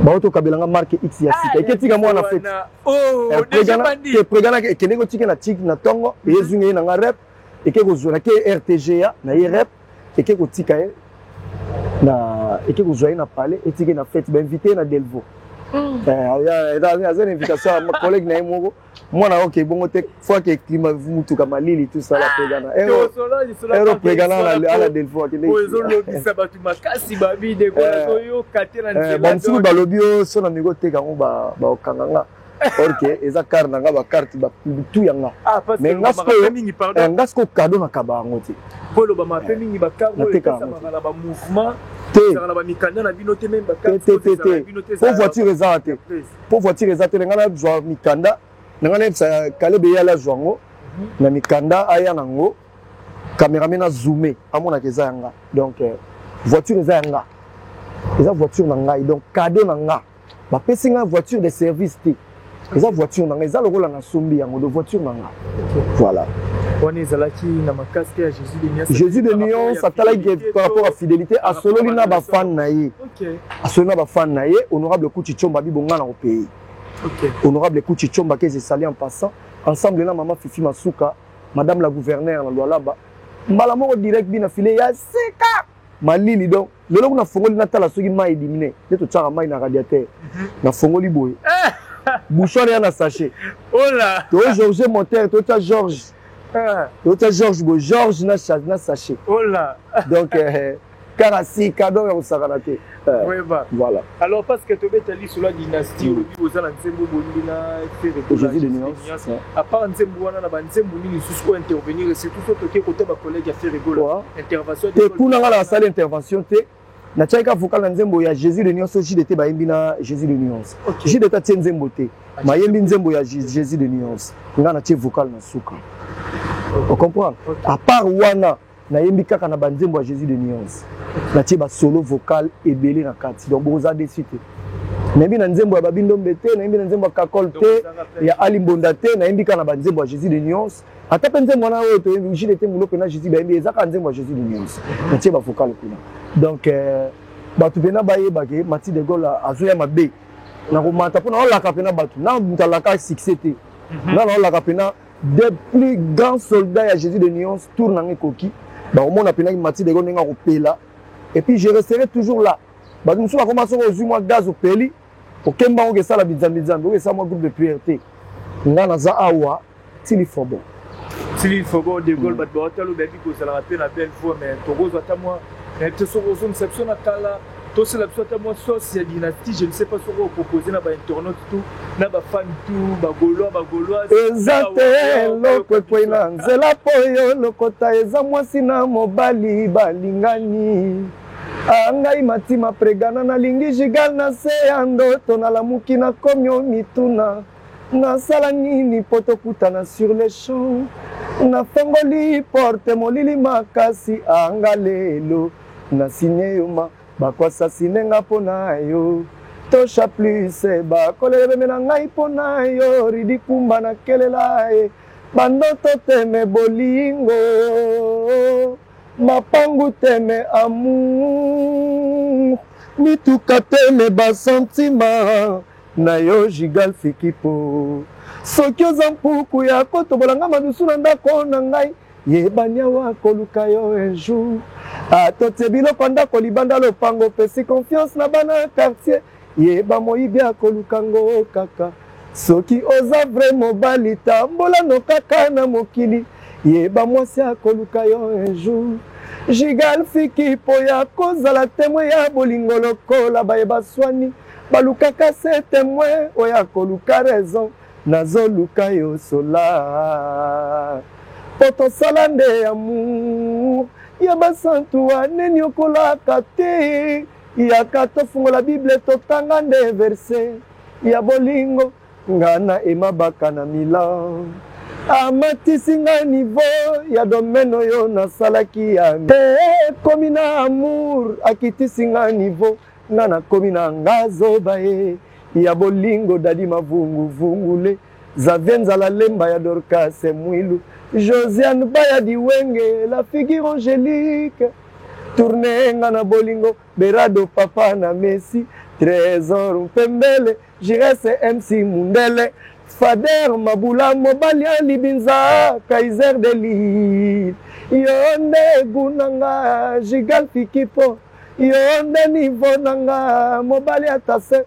ba auto kabelanga marque X ya sika eketika mwana fete oh déjà bandi ke pregana ke keneko tike na tik na tongo ezunge na nga rep ekeko zona ke RTGA na rep ekeko tika na ekeko zoya na parler etike na fete ba invité na Delvo il une invitation à ma collègue Naïmogo. Moi, ok, bon, fois que climat mutu comme Lili, tout ça, la prégana. Et prégana à la Delphoi. Bon, si vous balobio, son amigo te gamu ba okanganga. Ok, eza carte nanga ba carte ba tout yanga. Ah, parce que ngasko cadeau na kabango te. Polo ba ma pemingi ba carte na ba mouvement. Pour voiture exacte. Pour voiture exacte, ngana joa mikanda, ngana sa kalebe ya la joango, na mikanda aya nango, cameraman na zoomé, amona keza yanga. Donc voiture ezanga. Eza voiture nanga, donc cadeau nanga. Ba pesi nga voiture de service te. Eza voiture nanga, eza lokola na sombi yango de voiture nanga. Voilà. On est allaki na makasque à Jésus de Nuance. Jésus de Nuance, ça t'a par rapport à fidélité, à Sololina ba fan naïe. OK. À Sololina ba fan naïe, honorable Kouchi Chomba bi bonga na au pays. OK. Honorable Kouchi Chomba que j'ai sali en passant, ensemble na maman Fifi Masuka, madame la gouverneure na loi là-bas. Malamo direct bi na filé ya seka. Malili donc, le long na fongoli na tala soki mai éliminé. De tout ça mai na radiateur. Na fongoli boy. Bouchon ya na sachet. Oh là. To Georges Monter, to ta Georges. L'autre Georges na sachet. Oh là. Donc Karasi cadeau au Saranate. Voilà. Alors parce que tu es allé sur la dynastie au Zala Nzembo Bonina fait Jésus de Nuance. À part Nzembo wana na Nzembo ni susco intervenir c'est tout ce que côté ma collègue a fait rigoler. Intervention. Te kuna ngala salle intervention te na tchaika vocal na Nzembo ya Jésus de Nuance aussi était ba imbina Jésus de Nuance. Jésus de ta Nzembo te. Ma yembi Nzembo ya Jésus de Nuance. Ngana tche vocal na suka. On comprend. À part wana na yembi kaka na banzembo à Jésus de nuance. Na tie ba solo vocal et belé na kati. Donc boza de suite. Na yembi na nzembo ya babindo mbete, na yembi na nzembo ya kakol te, ya Ali Mbonda te, na yembi kaka na banzembo à Jésus de nuance. Ata pe nzembo na oyo to yembi jile te mulo pe na Jésus ba yembi ezaka nzembo à Jésus de nuance. Na tie ba vocal kuna. Donc batu pena baye bake Mati de Gaulle azoya mabe. Na ko mata pona on la kapena batu. Na mutalaka succès te. Na on la kapena des plus grands soldats à Jésus de nuance tournent en coquille. Bah au moins on a pena Mati de Gaulle n'enga là. Et puis je resterai toujours là. Bah nous sommes commencé au mois gaz au peli. Pour qu'un banque ça la bizarre, donc ça mon groupe de priorité. Nga na za awa tili fobo. Tili fobo de Gaulle bat ba hôtel ou baby ko ça la rappelle la belle fois mais Togo za ta moi. Mais te so rozo exception na kala. Toi c'est la sorte moi sauce dynastie, je ne sais pas ce qu'on proposer na ba internaute tout, na ba fan tout, ba gaulois. Ezate loko kwena nzela poyo lokota eza mwasi na mobali balingani. Angai matima pregana na lingi jigal na se andoto na lamuki na komyo mituna. Na sala nini poto kutana sur les champs. Na fengoli porte molili makasi angalelo na sinye yoma. Bakwasa sinenga pona yo tosha plus bakolele mena ngai pona yo ridi kumba na kelela e bandoto teme bolingo mapangu teme amour mituka teme basentima na yo jigal fikipo soki oza mpuku ya kotobolanga madusu na ndako na ngai yebania wa koluka yo un jour atote biloko ndako libanda lopango pesi confiance na bana quartier yeba moyibi akoluka ngo kaka soki oza vrai mobali tambola no kaka na mokili yeba mwasi akoluka yo un jour jigal fiki po ya kozala témoin ya bolingo lokola bayeba swani balukaka se témoin oya koluka raison nazoluka yo sola poto salande amour ya basantu aneni okolaka te yaka tofungola bible totanga nde verse ya bolingo ngana emabaka na milan amatisi nga nivo ya domaine oyo nasalaki ya ekomi na amour akitisi nga nivo nga nakomi na nga zoba ye ya bolingo dadi mavunguvungule Zavien nzala lemba ya Dorcas Mwilu Josiane Baya Diwenge la figure angélique tourné ngana bolingo Berado papa na Messi Trésor Mpembele Jirese MC Mundele Fader Mabula Mobalia Libinza Kaiser de Lille Yonde Gunanga Jigal Fikipo Yonde Nivo Nanga Mobalia Tase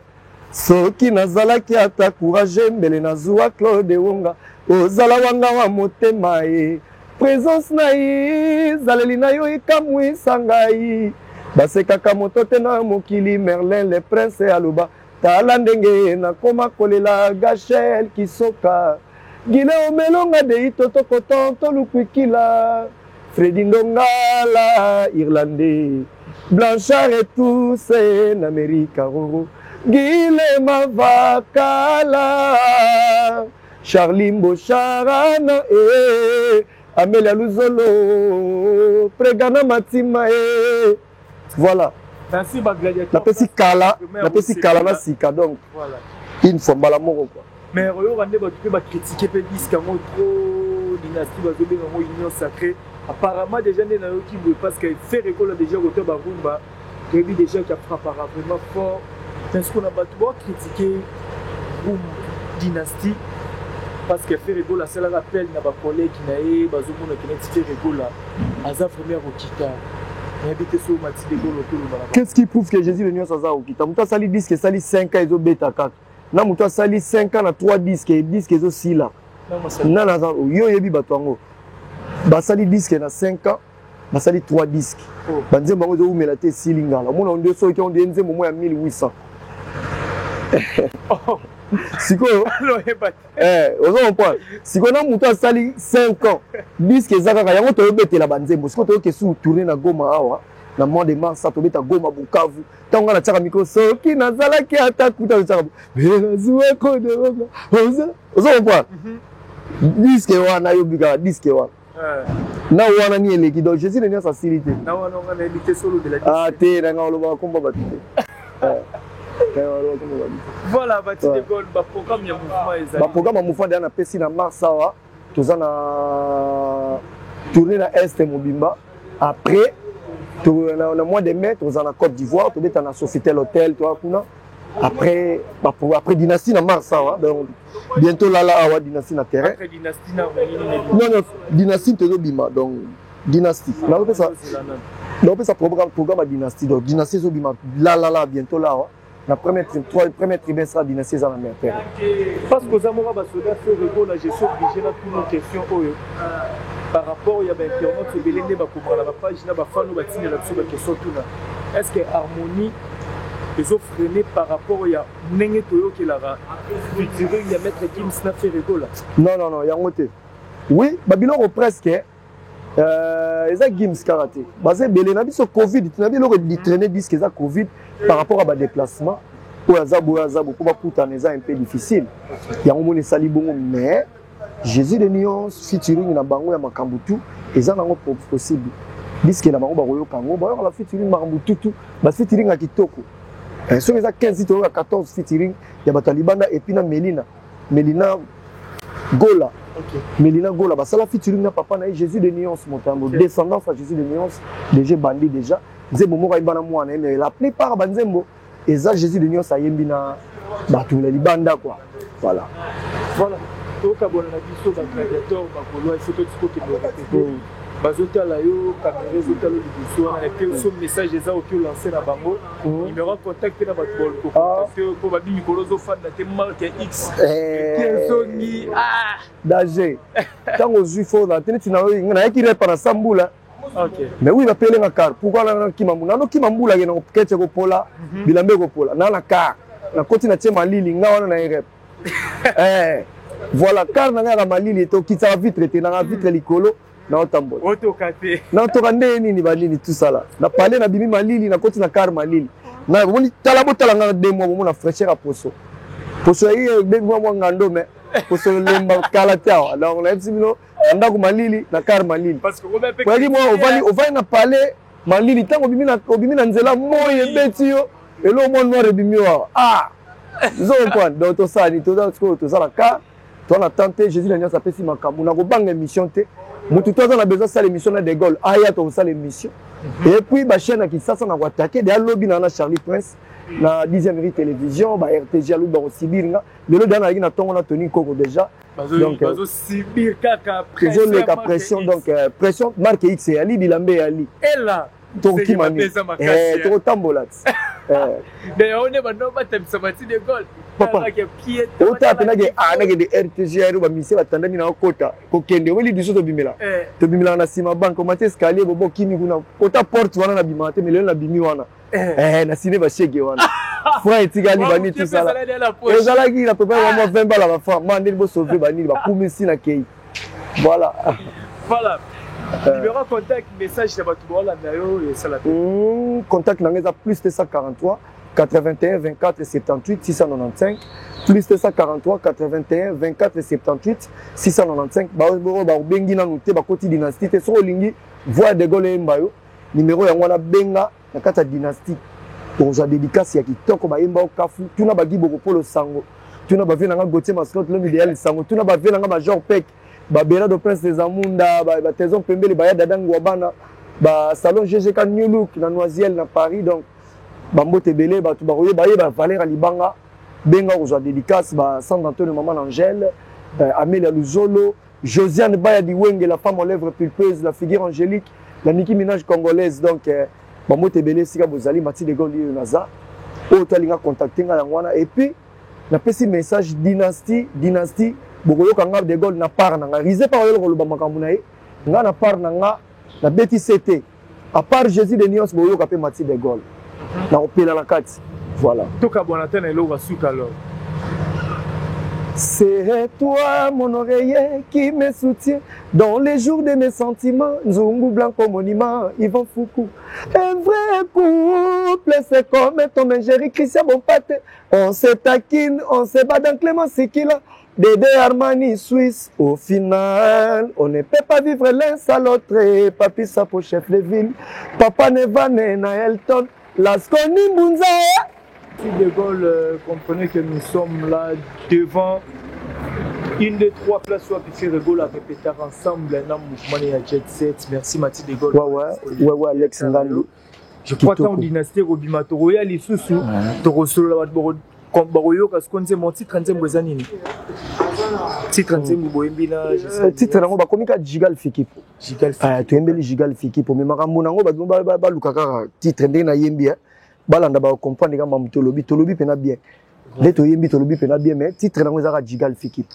Soki nazalaki ata courage mbele nazuwa Claude Wonga ozala wanga wa motema ye présence na ye zaleli na yo ekamwisa ngai basekaka moto te na mokili Merlin le prince aloba tala ndenge nakoma kolela Gachel Kisoka gile omelonga de toto koton tolukwikila Fredi Ndongala Irlandais Blanchard et tous en Amérique Roro Gile Mavakala Charlie Mbocharana Amelia Luzolo Pregana Matima voilà. Merci Bagladiator. La petite Kala na sika donc. Voilà. Une fois balamoro quoi. Mais Royo Randé va critiquer pe disque en trop dynastie va zober en union sacrée. Apparemment déjà né na qui parce que fait récolte déjà auteur Barumba. Et puis déjà qui a frappé vraiment fort. Est-ce qu'on a battu critiquer Boom Dynastie parce que fait rigolo, c'est la rappel n'a pas collègue qui n'a eu bazomona qui n'a fait rigolo à sa première okita. Mais habité sur Mati de Gaulle autour de. Qu'est-ce qui prouve que Jésus le nuance à ça okita? Muta sali disque sali 5 ans ils ont bêta 4. Na muta sali 5 ans na 3 disques et disques ils ont 6 là. Na na yo yebi batango. Ba sali disque na 5 ans. Ba sali 3 disques. Banze bango zo umela te silingala. Mona on so ki on denze mo ya 1800. Siko ozo point siko na mutu asali 5 ans disque ezaka yango to betela banzembo siko to ke su tourner na Goma awa na mois de mars to beta Goma Bukavu tango na tsaka micro soki nazala ki ata kuta tsaka bela zuwe ko de ozo point disque wana yo bika disque wana na wana ni eleki donc Jésus de nyonso asili te na wana on a évité solo de la ah te nanga oloba komba batu voilà bati de gol ba programme ya mouvement ezali ba programme ya mouvement de na pesi na mars awa toza na tourner na est mobimba après na mois de mai toza na Côte d'Ivoire tobeta na Sofitel Hotel toi kuna après dynastie na mars awa donc bientôt là awa dynastie na terrain après dynastie na non dynastie te bima donc dynastie na opesa programme à dynastie donc dynastie zo bima là bientôt là la première trimestre dynastie za na mer terrain parce que Zamora basoda fait rego la gestion obligée na toutes nos questions oyo par rapport ya ba internautes belende ba comprendre la page na ba fano ba tine la ba question tuna est-ce que harmonie ils ont freiné par rapport à Nenge Toyo qui l'a futuré, il y a maître Gims n'a fait rigolo. Non, il y a un côté. Oui, Babylone presque. Ils ont Gims karaté. Basé Belénabi sur Covid, tu n'as pas le traîner disque qu'ils ont Covid par rapport à ba déplacement. Pour Azabo, pour ba Koutané, c'est un peu difficile. Il y a un moment salibon mais Jésus de nuance featuring na bango ya Makambutu, ils ont un possible. Disque na bango ba royo kango, ba la featuring Makambutu, ba featuring à Kitoko. Si on a 15 titres, 14 featuring, il y a Batalibanda et puis Melina Gola. Okay. Melina Gola, bah ça la featuring na papa na Jésus de nuance montambo, okay. Descendance à Jésus de nuance, déjà bandit déjà. Nzembo mo kaibana mwana mais la plupart banzembo et ça Jésus de nuance a yembina batu la libanda quoi. Voilà. Donc abona na biso ba gladiateur ba kolo il faut que tu peux bazotala yo caméra zotala libiso na pe so message eza oki lancer na bango numéro contact na bato bolko parce que ko ba bimi kolozo fan na te marque X kesongi danger tango zufo na teneti na yaki repa na sambula. OK mais oui appelé na car pourquoi na kimambula no kimambula ke na keche ko pola bilambe ko pola na car na koti na tema lili nga wana na rep voilà car na nga malili to kitsa vitre te na vitre likolo na otambola otokate na otokande nini balili tout ça là na parler na bimi malili na koti na car malili na boni tala botala nga demo mo na fraîcheur a poso yi be mo ngando mais poso lemba kala tawa donc na ebsibino anda ko malili na car malili parce que on va pe mo ovani na parler malili tango bimi na nzela moye beti yo elo mo noir bimi wa zo point donc to ça ni to ça la car to na tenter Jésus la sa pesi makambu na ko banga mission te mutu to na besoin ça l'émission na de Gaulle aya to ça l'émission et puis ba chaîne qui ça na ko attaquer de lobby na Charlie Prince na 10e rue télévision ba RTG alu ba sibir lelo dana na tongo na Tony Koko déjà donc bazo sibir kaka pression donc pression marque X ali bilambe ali et là Toki mani to tambola d'ailleurs on est maintenant ba temsa mati de Gaulle papa ota penage anage de RTG alu ba mise batandani na kota ko kende weli biso to bimela na sima banko mate escalier bobo kimi kuna kota porte wana na bimate melelo na bimi wana na sine ba shege wana fois etigali bani tout ça là ezala ki na papa vraiment 20 balles ba fa mande bo sauver bani ba kumisi na kei voilà numéro contact message na bato bola na yo et ça la contact na ngeza plus 243 81 24 78 695 plus 243 81 24 78 695 ba bengi na nuté ba koti dynastie te so lingi voix de Gaulle mbayo numéro yango na benga na kata dynastie pour sa dédicace ya kitoko ba yemba okafu tuna ba giboko polo sango tuna ba vena nga Gauthier Mascotte l'homme idéal sango tuna ba vena nga Major Peck ba Bernardo Prince des Amunda ba Tezon Pembele ba ya dadango bana ba salon GGK New Look na Noisiel na Paris donc ba mbote belé ba tu ba roye ba Valère Libanga benga ko sa dédicace ba San Antonio Maman Angèle Amélia Luzolo Josiane Baya Diwenge la femme aux lèvres pulpeuses la figure angélique la Nicki Minaj congolaise donc ba mbote belé sika bozali Mati de Gaulle naza o to linga contacter nga ngwana et puis na pesi message dynastie bokoyo kanga de Gaulle na part na nga risé par le koloba makambu na ye nga na part na nga na beti CT à part Jésus de nuance boyo kapé Mati de Gaulle na opela na kati voilà toka bonata na elo wasuka alors C'est toi, mon oreiller, qui me soutient dans les jours de mes sentiments. Nzungu Blanco Monument, Yvan Foucault. Un vrai couple, c'est comme Tom et Jerry, Christian Bonpate. On se taquine, on se bat dans Clément Sikila. Dédé Armani Suisse, au final, on ne peut pas vivre l'un sans l'autre. Papi Sapo, chef de ville. Papa Nevane, Naelton, Lasconi Bunza. De Gaulle, comprenez que nous sommes là devant une des trois places où Apicé de Gaulle a répété ensemble un mouvement de Jet Set. Merci Mathieu de Gaulle. Ouais, Alex Ngando. Je crois qu'en dynastie Robimato, il y a les sous-sous. Torosolo, comme Baroyo, parce qu'on sait mon titre 30e Bozanini. Titre 30e Boembina. Titre nango bakomi ka Jigal Fikipo. Jigal Fikipo. Tu embeli Jigal Fikipo. Mais makambo nango ba lukaka titre ndenge na yembi. Balanda ba comprendre nga mamu tolobi pena bien. Les toyembi tolobi pena bien mais titre nango ezaka Jigal Fikipo.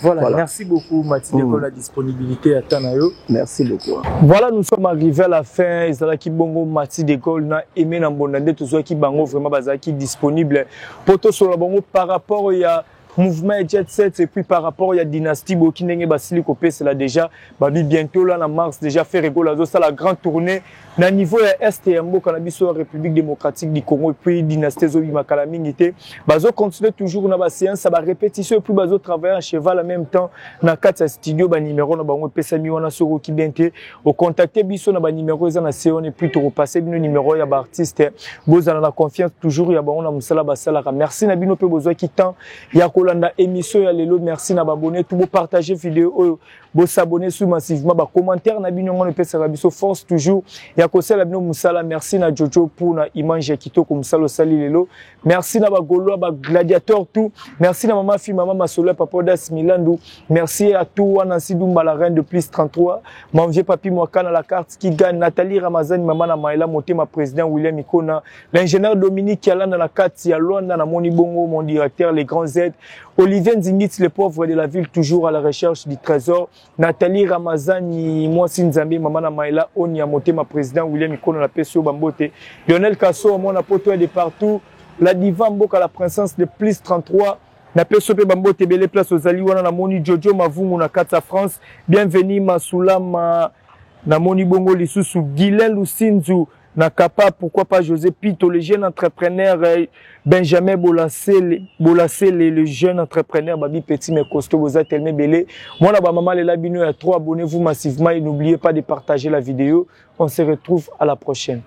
Voilà, merci beaucoup Mathieu pour la disponibilité à Tanayo. Merci beaucoup. Voilà, nous sommes arrivés à la fin. Ezalaki bongo Mathieu de Gaulle na aimé na mbonande tout qui bango vraiment bazaki disponible pour tout sur la bongo par rapport à mouvement Jet Set et puis par rapport à la dynastie Bokindenge Basili Kopé c'est là déjà babi bientôt là en mars déjà fait rigoler ça la grande tournée na niveau ya STMO Canabiso République démocratique du Congo et puis dynastie Zobi Makalamingité bazo continuer toujours na ba séance ba répétition et puis bazo travailler en cheval en même temps na kata studio ba numéro na bango pesa mi wana soko ki bente au contacter biso na ba numéro za na séon et puis to repasser bino numéro ya ba artiste bozana na confiance toujours ya bango na musala basala merci na bino pe bozo ki temps ya kolanda émission ya lelo merci na abonner tout beau partager vidéo beau s'abonner sur massivement ba commentaire na bino ngone pesa biso force toujours ya kosala bino musala merci na Jojo pour na image kitoko musala sali lelo merci na ba golo ba gladiateur tout merci na maman fille maman Masolo papa Das Milandu merci à tout Nancy Dumba la reine de plus 33 mon vieux papi Mwakana la carte qui gagne Nathalie Ramazani maman na Maïla Motema président William Ikona l'ingénieur Dominique qui a dans la carte ya Luanda na Moni Bongo mon directeur les grands Z Olivier Nzingitz les pauvres de la ville toujours à la recherche du trésor Nathalie Ramazani moi Sinzambi maman na Maïla Onia Motema président William Ikona la PSO Bambote Lionel Kasso mon apote de partout la diva Mboka la princesse de plus 33 na PSO Bambote belle place aux Ali wana na Moni Jojo Mavungu na Kata France bienvenue Masula na Moni Bongo lisusu Guilain Lusinzu na Kapa, pourquoi pas José Pito, le jeune entrepreneur Benjamin Bolassé, le jeune entrepreneur Babi Petit mais costaud, vous êtes tellement belé. Moi, là, maman, les labino à 3, abonnez-vous massivement et n'oubliez pas de partager la vidéo. On se retrouve à la prochaine.